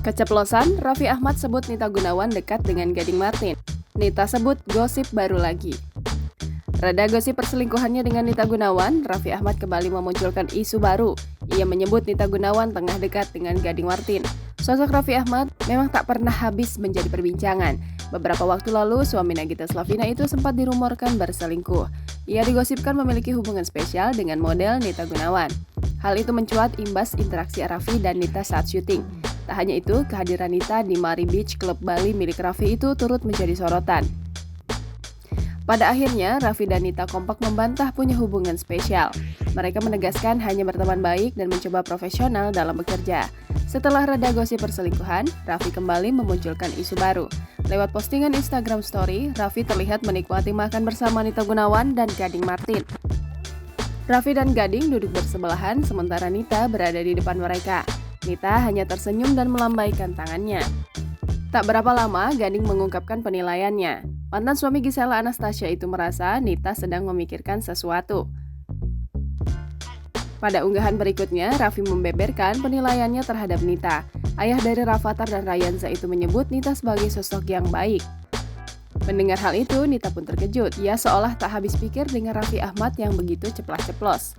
Keceplosan, Raffi Ahmad sebut Nita Gunawan dekat dengan Gading Martin. Nita sebut gosip baru lagi. Reda gosip perselingkuhannya dengan Nita Gunawan, Raffi Ahmad kembali memunculkan isu baru. Ia menyebut Nita Gunawan tengah dekat dengan Gading Martin. Sosok Raffi Ahmad memang tak pernah habis menjadi perbincangan. Beberapa waktu lalu, suami Nagita Slavina itu sempat dirumorkan berselingkuh. Ia digosipkan memiliki hubungan spesial dengan model Nita Gunawan. Hal itu mencuat imbas interaksi Raffi dan Nita saat syuting. Tak hanya itu, kehadiran Nita di Mari Beach Club Bali milik Raffi itu turut menjadi sorotan. Pada akhirnya, Raffi dan Nita kompak membantah punya hubungan spesial. Mereka menegaskan hanya berteman baik dan mencoba profesional dalam bekerja. Setelah reda gosip perselingkuhan, Raffi kembali memunculkan isu baru. Lewat postingan Instagram Story, Raffi terlihat menikmati makan bersama Nita Gunawan dan Gading Martin. Raffi dan Gading duduk bersebelahan, sementara Nita berada di depan mereka. Nita hanya tersenyum dan melambaikan tangannya. Tak berapa lama, Gading mengungkapkan penilaiannya. Mantan suami Gisela Anastasia itu merasa Nita sedang memikirkan sesuatu. Pada unggahan berikutnya, Raffi membeberkan penilaiannya terhadap Nita. Ayah dari Rafathar dan Rayanza itu menyebut Nita sebagai sosok yang baik. Mendengar hal itu, Nita pun terkejut. Ia seolah tak habis pikir dengan Raffi Ahmad yang begitu ceplas-ceplos.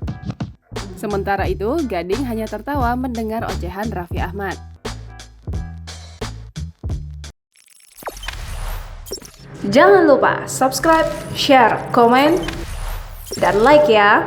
Sementara itu, Gading hanya tertawa mendengar ocehan Raffi Ahmad. Jangan lupa subscribe, share, komen, dan like ya!